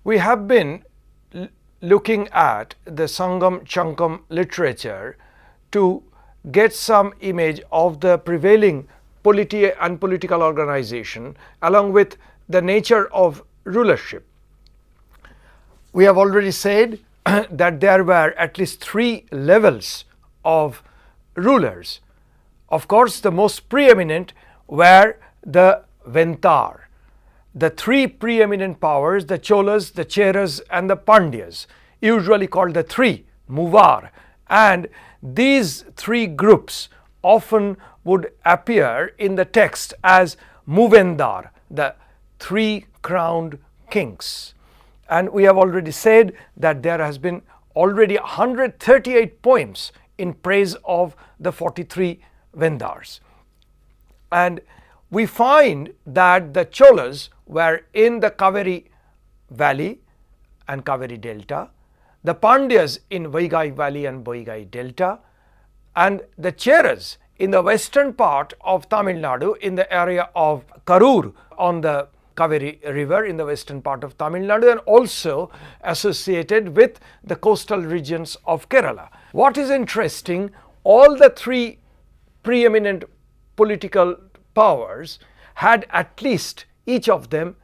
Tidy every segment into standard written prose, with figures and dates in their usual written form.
We have been looking at the Sangam Chankam literature to get some image of the prevailing polity and political organization along with the nature of rulership. We have already said that there were at least 3 levels of rulers. Of course, the most preeminent were the Ventar. The 3 preeminent powers, the Cholas, the Cheras and the Pandyas, usually called the 3 Muvar, and these 3 groups often would appear in the text as Muvendar, the 3 crowned kings. And we have already said that there has been already 138 poems in praise of the 43 Vendars. And we find that the Cholas were in the Kaveri Valley and Kaveri Delta, the Pandyas in Vaigai Valley and Vaigai Delta, and the Cheras in the western part of Tamil Nadu in the area of Karur on the Kaveri River in the western part of Tamil Nadu, and also associated with the coastal regions of Kerala. What is interesting, all the 3 preeminent political powers had at least each of them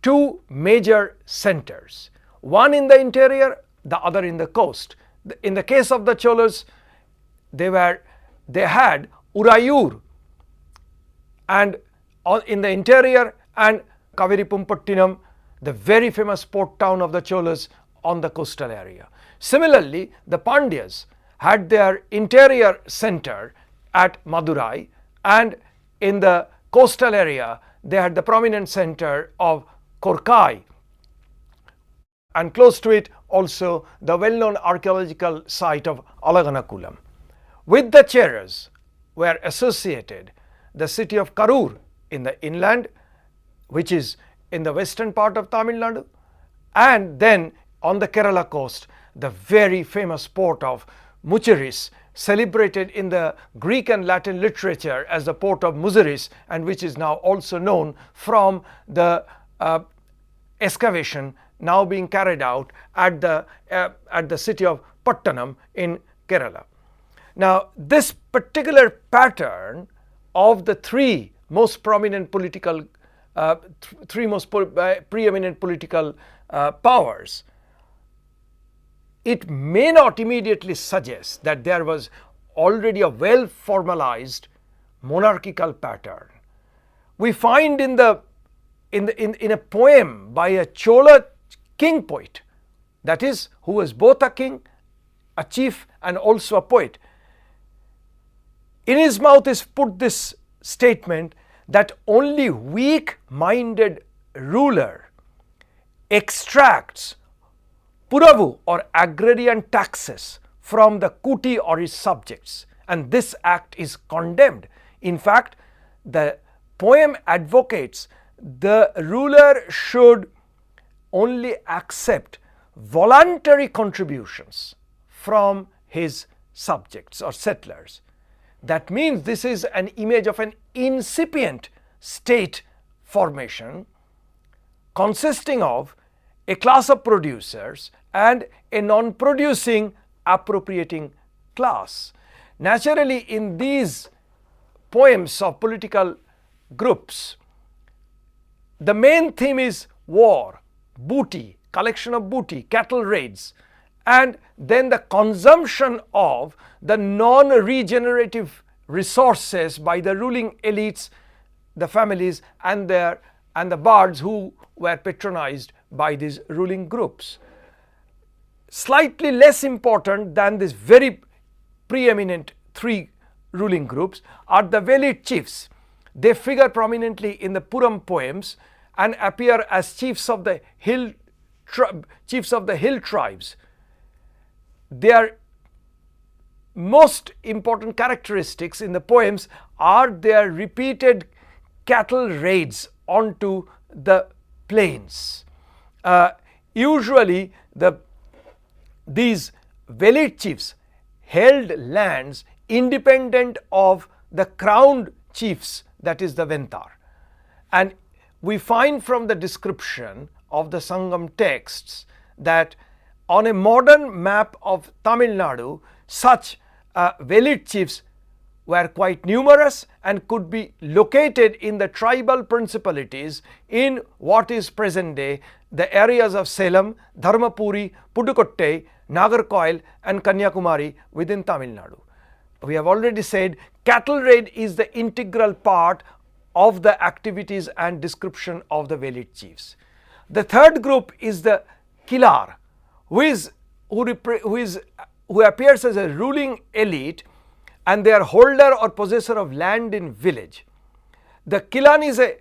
2 major centers, one in the interior, the other in the coast. In the case of the Cholas, they had Urayur and in the interior, and Kaveripumpattinam, the very famous port town of the Cholas on the coastal area. Similarly, the Pandyas had their interior center at Madurai, and in the coastal area they had the prominent center of Korkai, and close to it also the well-known archaeological site of Alaganakulam. With the Cheras were associated the city of Karur in the inland, which is in the western part of Tamil Nadu, and then on the Kerala coast the very famous port of Mucheris, celebrated in the Greek and Latin literature as the port of Muziris, and which is now also known from the excavation now being carried out at the city of Pattanam in Kerala. Now, this particular pattern of the 3 most prominent political preeminent political powers, it may not immediately suggest that there was already a well formalized monarchical pattern. We find in a poem by a Chola king poet, that is, who was both a king, a chief and also a poet. In his mouth is put this statement that only weak-minded ruler extracts Puravu or agrarian taxes from the Kuti or his subjects, and this act is condemned. In fact, the poem advocates the ruler should only accept voluntary contributions from his subjects or settlers. That means this is an image of an incipient state formation consisting of a class of producers and a non-producing appropriating class. Naturally, in these poems of political groups, the main theme is war, booty, collection of booty, cattle raids, and then the consumption of the non-regenerative resources by the ruling elites, the families and the bards who were patronized by these ruling groups. Slightly less important than this very preeminent 3 ruling groups are the Velit chiefs. They figure prominently in the Puram poems and appear as chiefs of the hill tribes. Their most important characteristics in the poems are their repeated cattle raids onto the plains. Usually these Velit chiefs held lands independent of the crowned chiefs, that is the Ventar. And we find from the description of the Sangam texts that on a modern map of Tamil Nadu, such village chiefs were quite numerous and could be located in the tribal principalities in what is present day the areas of Salem, Dharmapuri, Pudukkottai, Nagarcoil and Kanyakumari within Tamil Nadu. We have already said cattle raid is the integral part of the activities and description of the village chiefs. The third group is the Kilar, who appears as a ruling elite and they are holder or possessor of land in village. The Kilan is a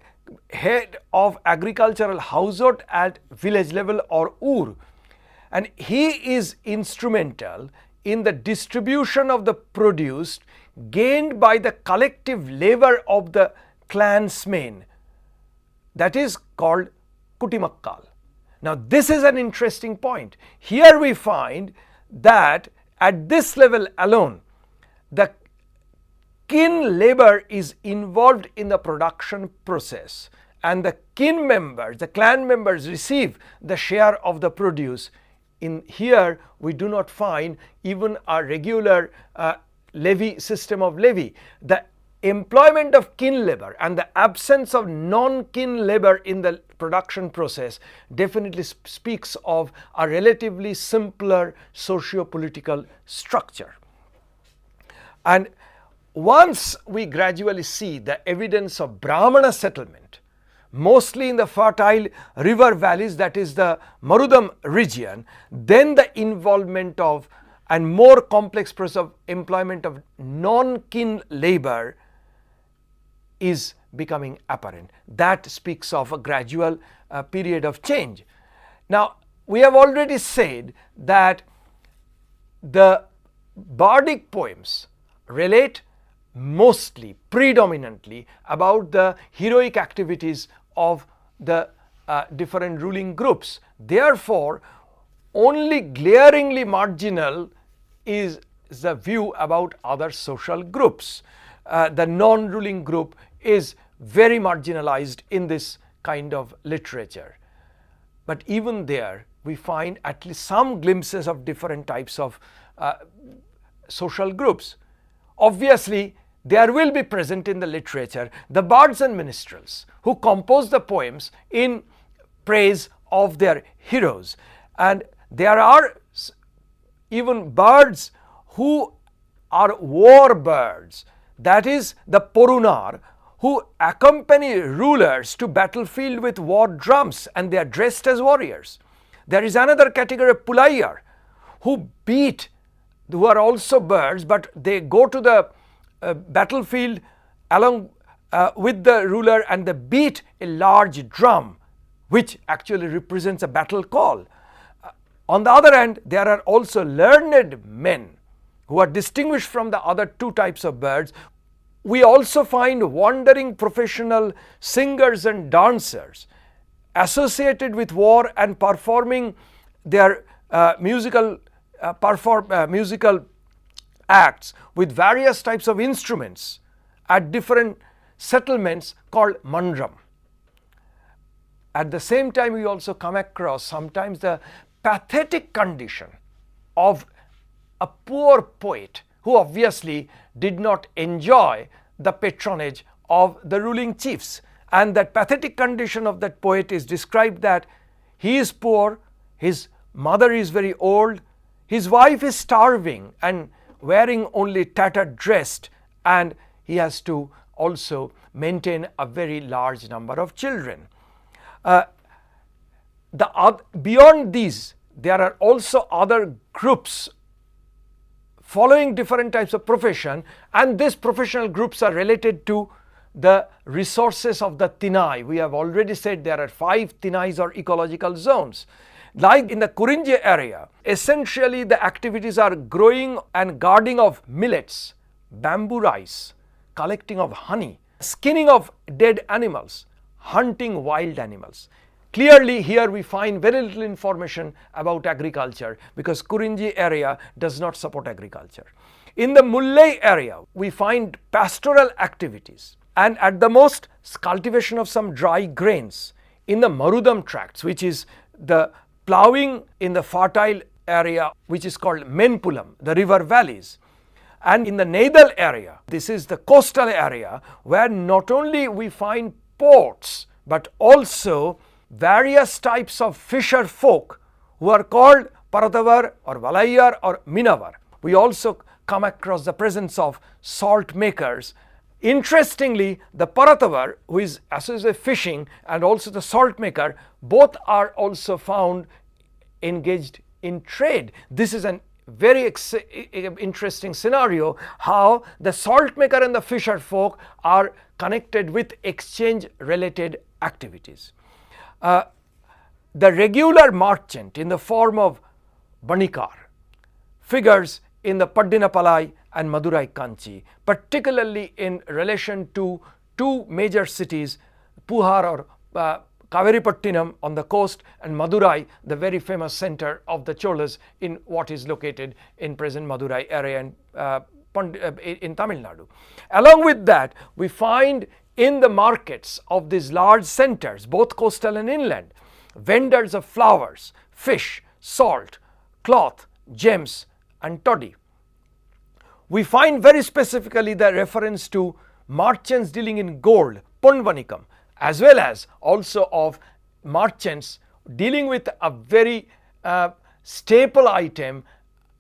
head of agricultural household at village level or Ur, and he is instrumental in the distribution of the produce gained by the collective labor of the clansmen, that is called Kutimakkal. Now this is an interesting point. Here we find that at this level alone, the kin labor is involved in the production process and the kin members, the clan members receive the share of the produce. In here we do not find even a regular levy system of levy. The employment of kin labor and the absence of non-kin labor in the production process definitely speaks of a relatively simpler socio-political structure. And once we gradually see the evidence of Brahmana settlement, mostly in the fertile river valleys, that is the Marudam region, then the involvement of and more complex process of employment of non-kin labor is becoming apparent. That speaks of a gradual period of change. Now, we have already said that the bardic poems relate mostly, predominantly about the heroic activities of the different ruling groups. Therefore, only glaringly marginal is the view about other social groups. The non-ruling group is very marginalized in this kind of literature. But even there, we find at least some glimpses of different types of social groups. Obviously, there will be present in the literature the bards and minstrels who compose the poems in praise of their heroes. And there are even birds who are war birds, that is the Porunar, who accompany rulers to battlefield with war drums and they are dressed as warriors. There is another category of Pulayar who are also birds, but they go to the battlefield along with the ruler and they beat a large drum which actually represents a battle call. On the other hand, there are also learned men who are distinguished from the other two types of birds. We also find wandering professional singers and dancers associated with war and performing their musical acts with various types of instruments at different settlements called mandram. At the same time, we also come across sometimes the pathetic condition of a poor poet who obviously did not enjoy the patronage of the ruling chiefs. And that pathetic condition of that poet is described that he is poor, his mother is very old, his wife is starving and wearing only tattered dress, and he has to also maintain a very large number of children. Beyond these, there are also other groups following different types of profession, and these professional groups are related to the resources of the Tinai. We have already said there are 5 Tinais or ecological zones. Like in the Kurinji area, essentially the activities are growing and guarding of millets, bamboo rice, collecting of honey, skinning of dead animals, hunting wild animals. Clearly here we find very little information about agriculture because Kurinji area does not support agriculture. In the Mullai area, we find pastoral activities and at the most cultivation of some dry grains. in the Marudam tracts, which is the ploughing in the fertile area which is called Menpulam, the river valleys. And in the Neidal area, this is the coastal area where not only we find ports but also various types of fisher folk who are called Paratavar or Valaiyar or Minavar. We also come across the presence of salt makers. Interestingly, the Paratavar, who is associated with fishing, and also the salt maker, both are also found engaged in trade. This is a very interesting scenario, how the salt maker and the fisher folk are connected with exchange related activities. The regular merchant in the form of Banikar figures in the Paddinapalai and Madurai Kanchi, particularly in relation to two major cities, Puhar or Kaveripattinam on the coast, and Madurai, the very famous center of the Cholas in what is located in present Madurai area in Tamil Nadu. Along with that, we find in the markets of these large centers, both coastal and inland, vendors of flowers, fish, salt, cloth, gems and toddy. We find very specifically the reference to merchants dealing in gold, Ponvanikam, as well as also of merchants dealing with a very staple item,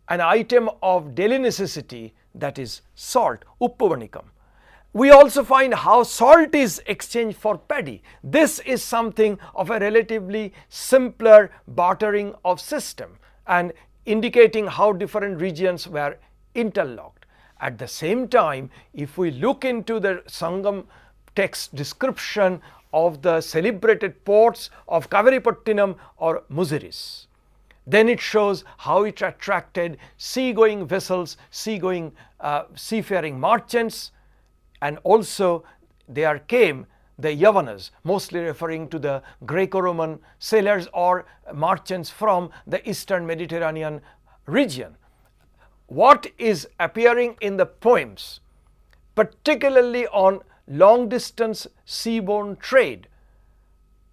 an item of daily necessity, that is salt, Uppuvanikam. We also find how salt is exchanged for paddy. This is something of a relatively simpler bartering of system and indicating how different regions were interlocked. At the same time, if we look into the Sangam text description of the celebrated ports of Kaveripattinam or Muziris, then it shows how it attracted seagoing vessels, seafaring merchants, and also there came the Yavanas, mostly referring to the Greco-Roman sailors or merchants from the eastern Mediterranean region. What is appearing in the poems, particularly on long distance seaborne trade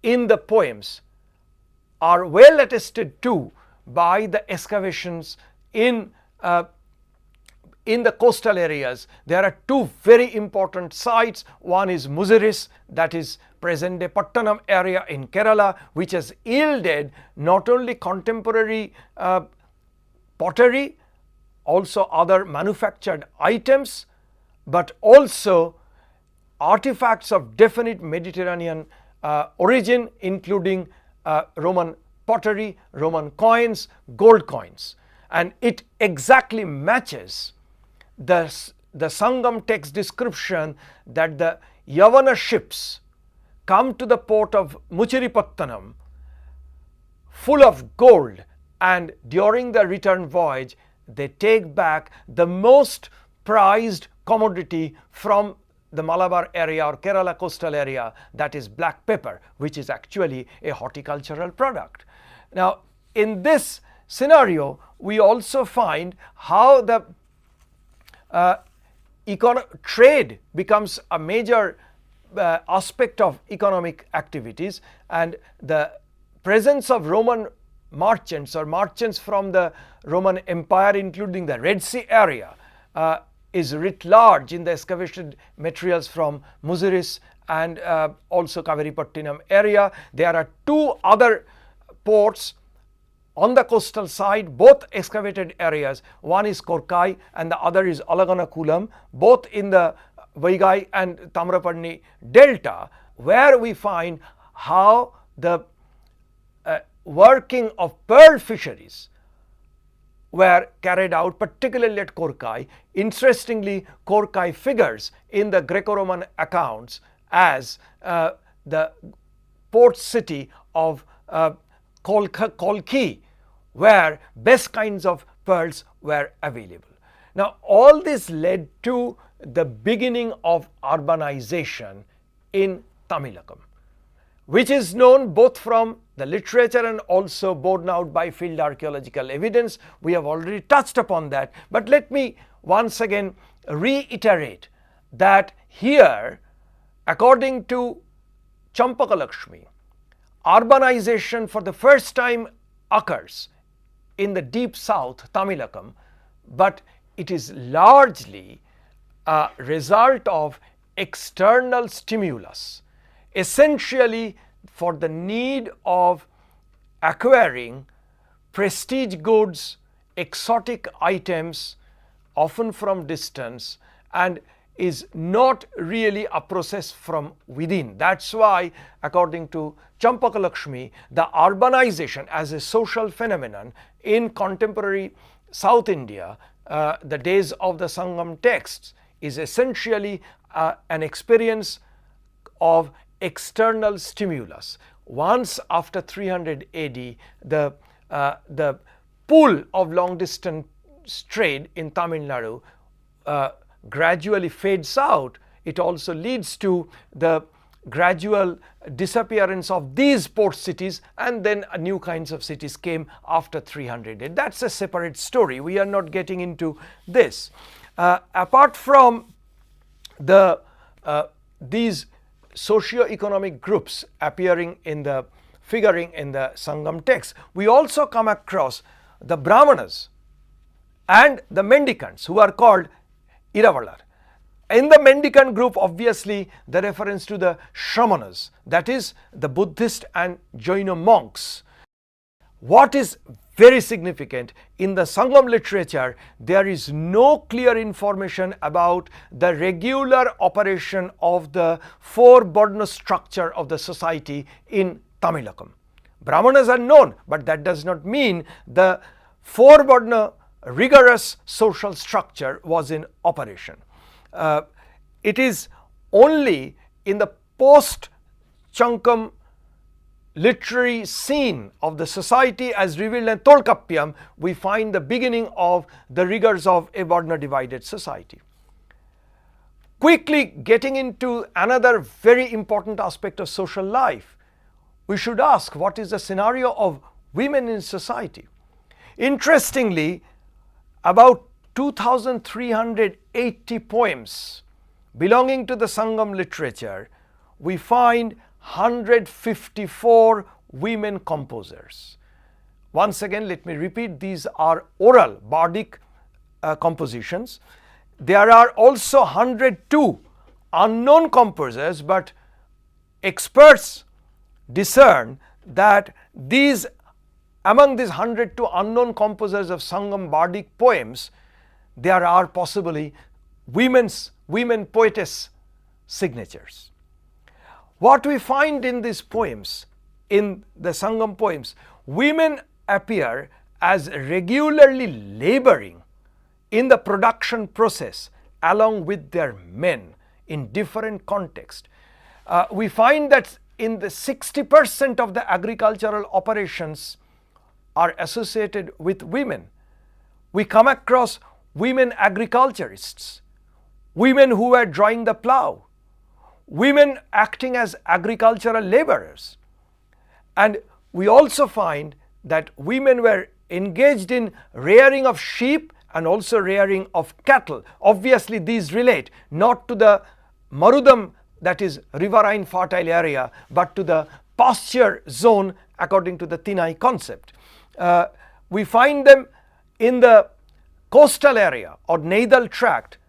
in the poems, are well attested to by the excavations in the coastal areas. There are two very important sites. One is Muziris, that is present day Pattanam area in Kerala, which has yielded not only contemporary pottery, also other manufactured items, but also artifacts of definite Mediterranean origin, including Roman pottery, Roman coins, gold coins. And it exactly matches the Sangam text description that the Yavana ships come to the port of Muchiripattanam full of gold, and during the return voyage they take back the most prized commodity from the Malabar area or Kerala coastal area, that is black pepper, which is actually a horticultural product. Now, in this scenario, we also find how the trade becomes a major aspect of economic activities, and the presence of Roman merchants or merchants from the Roman Empire, including the Red Sea area, is writ large in the excavated materials from Muziris and also Kaveripattinam area. There are two other ports on the coastal side, both excavated areas. One is Korkai and the other is Alaganakulam, both in the Vaigai and Tamrapanni delta, where we find how the working of pearl fisheries were carried out, particularly at Korkai. Interestingly, Korkai figures in the Greco-Roman accounts as the port city of Kolki, where best kinds of pearls were available. Now, all this led to the beginning of urbanization in Tamilakam, which is known both from the literature and also borne out by field archaeological evidence. We have already touched upon that, but let me once again reiterate that here, according to Champakalakshmi, urbanization for the first time occurs in the deep south, Tamilakam, but it is largely a result of external stimulus, essentially for the need of acquiring prestige goods, exotic items, often from distance, and is not really a process from within. That's why, according to Champakalakshmi, the urbanization as a social phenomenon in contemporary South India, the days of the Sangam texts, is essentially an experience of external stimulus. Once after 300 AD, the pool of long distance trade in Tamil Nadu gradually fades out. It also leads to the gradual disappearance of these port cities, and then new kinds of cities came after 300 AD. That's a separate story. We are not getting into this. Apart from the these socio-economic groups appearing in the figuring in the Sangam text, we also come across the Brahmanas and the mendicants, who are called Iravalar. In the mendicant group, obviously the reference to the Shamanas, that is the Buddhist and Jaina monks. What is very significant, in the Sangam literature, there is no clear information about the regular operation of the four Varna structure of the society in Tamilakam. Brahmanas are known, but that does not mean the four Varna rigorous social structure was in operation. It is only in the post-Chankam literary scene of the society as revealed in Tolkappiyam, we find the beginning of the rigors of a Varna divided society. Quickly getting into another very important aspect of social life, we should ask, what is the scenario of women in society? Interestingly, about 2,380 poems belonging to the Sangam literature, we find 154 women composers. Once again, let me repeat, these are oral bardic compositions. There are also 102 unknown composers, but experts discern that among these 102 unknown composers of Sangam bardic poems, there are possibly women poetess signatures. What we find in these poems, in the Sangam poems, women appear as regularly laboring in the production process along with their men in different contexts. We find that in the 60% of the agricultural operations are associated with women. We come across women agriculturists, women who are drawing the plow, women acting as agricultural laborers. And we also find that women were engaged in rearing of sheep and also rearing of cattle. Obviously, these relate not to the Marudam, that is riverine fertile area, but to the pasture zone according to the Tinai concept. We find them in the coastal area or Naidal tract,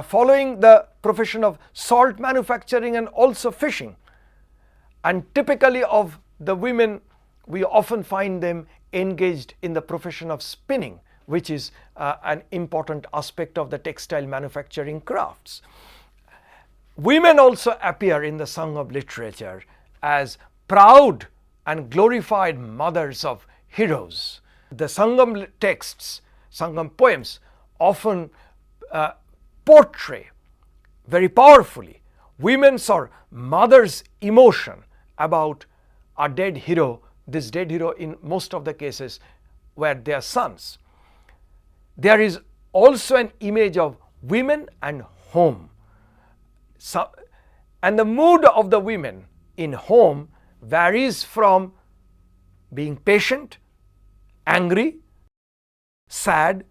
following the profession of salt manufacturing and also fishing. And typically of the women, we often find them engaged in the profession of spinning, which is an important aspect of the textile manufacturing crafts. Women also appear in the Sangam literature as proud and glorified mothers of heroes. The Sangam texts, Sangam poems, often portray very powerfully women's or mother's emotion about a dead hero. This dead hero in most of the cases were their sons. There is also an image of women and home. And the mood of the women in home varies from being patient, angry, sad,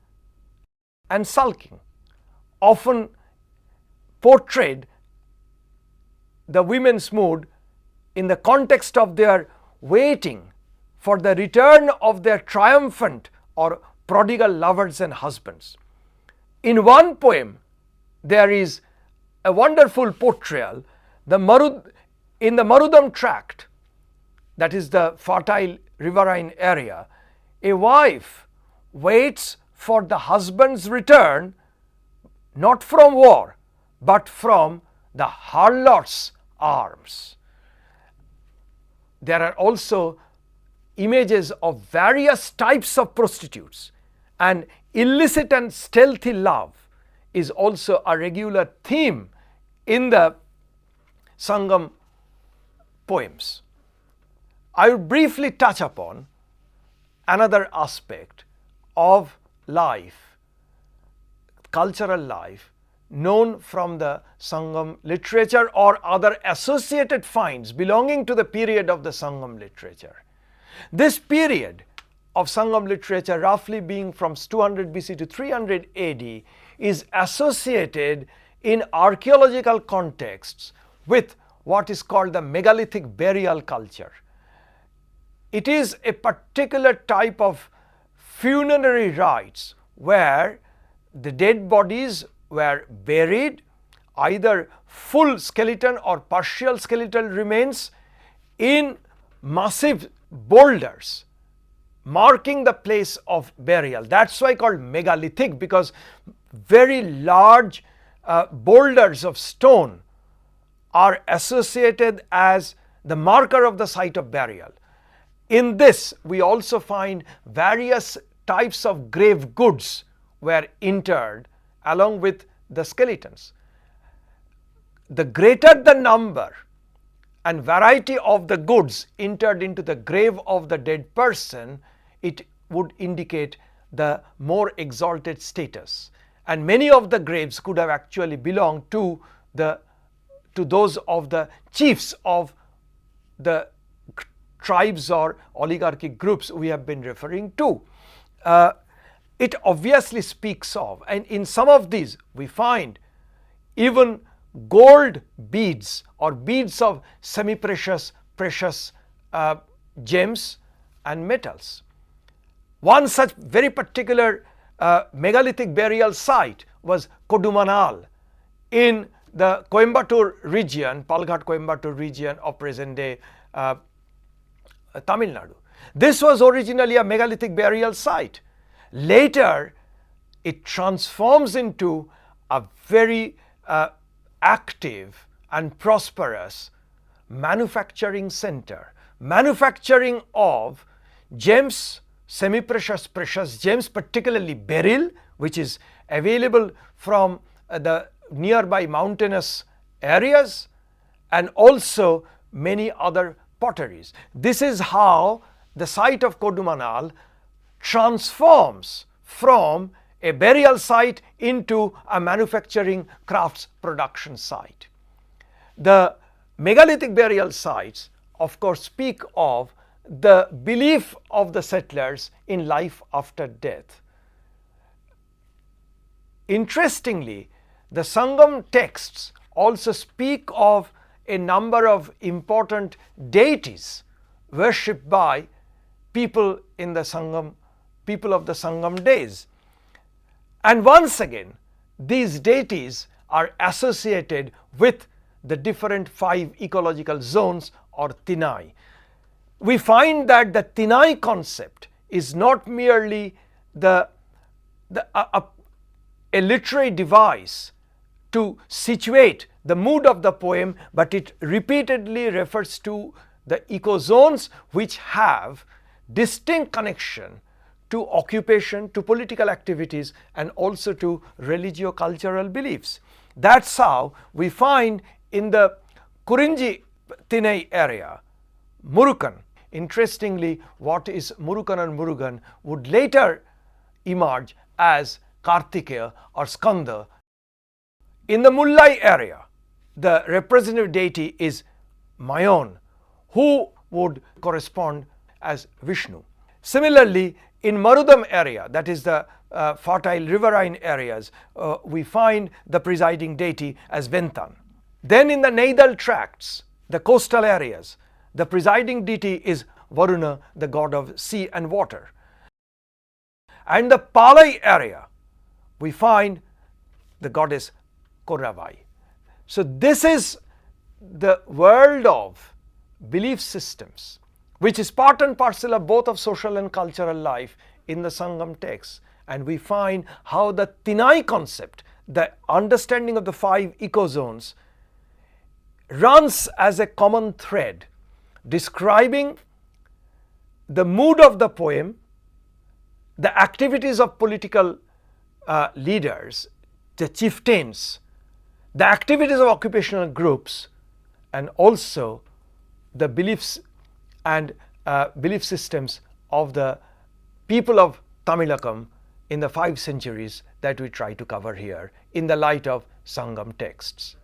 and sulking. Often portrayed the women's mood in the context of their waiting for the return of their triumphant or prodigal lovers and husbands. In one poem, there is a wonderful portrayal. In the Marudam tract, that is the fertile riverine area, a wife waits for the husband's return not from war but from the harlot's arms. There are also images of various types of prostitutes, and illicit and stealthy love is also a regular theme in the Sangam poems. I will briefly touch upon another aspect of life, cultural life, known from the Sangam literature or other associated finds belonging to the period of the Sangam literature. This period of Sangam literature, roughly being from 200 BC to 300 AD, is associated in archaeological contexts with what is called the megalithic burial culture. It is a particular type of funerary rites where the dead bodies were buried, either full skeleton or partial skeletal remains, in massive boulders marking the place of burial. That's why called megalithic, because very large boulders of stone are associated as the marker of the site of burial. In this, we also find various types of grave goods were interred along with the skeletons. The greater the number and variety of the goods interred into the grave of the dead person, it would indicate the more exalted status. And many of the graves could have actually belonged to those of the chiefs of the tribes or oligarchic groups we have been referring to. It obviously speaks of, and in some of these we find even gold beads or beads of semi-precious, precious gems and metals. One such very particular megalithic burial site was Kodumanal in the Coimbatore region, Palghat Coimbatore region of present day Tamil Nadu. This was originally a megalithic burial site. Later, it transforms into a very active and prosperous manufacturing center. Manufacturing of gems, semi-precious, precious gems, particularly beryl, which is available from the nearby mountainous areas, and also many other potteries. This is how the site of Kodumanal transforms from a burial site into a manufacturing crafts production site. The megalithic burial sites, of course, speak of the belief of the settlers in life after death. Interestingly, the Sangam texts also speak of a number of important deities worshipped by people in the Sangam, people of the Sangam days. And once again, these deities are associated with the different 5 ecological zones or Tinai. We find that the Tinai concept is not merely a literary device to situate the mood of the poem, but it repeatedly refers to the ecozones which have distinct connection to occupation, to political activities, and also to religio-cultural beliefs. That's how we find in the Kurinji Tinai area, Murukan. Interestingly, what is Murukan and Murugan would later emerge as Kartikeya or Skanda. In the Mullai area, the representative deity is Mauryan, who would correspond as Vishnu. Similarly, in Marudam area, that is the fertile riverine areas, we find the presiding deity as Ventan. Then in the Neidal tracts, the coastal areas, the presiding deity is Varuna, the god of sea and water. And the Palai area, we find the goddess Koravai. So this is the world of belief systems, which is part and parcel of both of social and cultural life in the Sangam text. And we find how the Tinai concept, the understanding of the 5 ecozones, runs as a common thread, describing the mood of the poem, the activities of political leaders, the chieftains, the activities of occupational groups, and also the beliefs and belief systems of the people of Tamilakam in the 5 centuries that we try to cover here in the light of Sangam texts.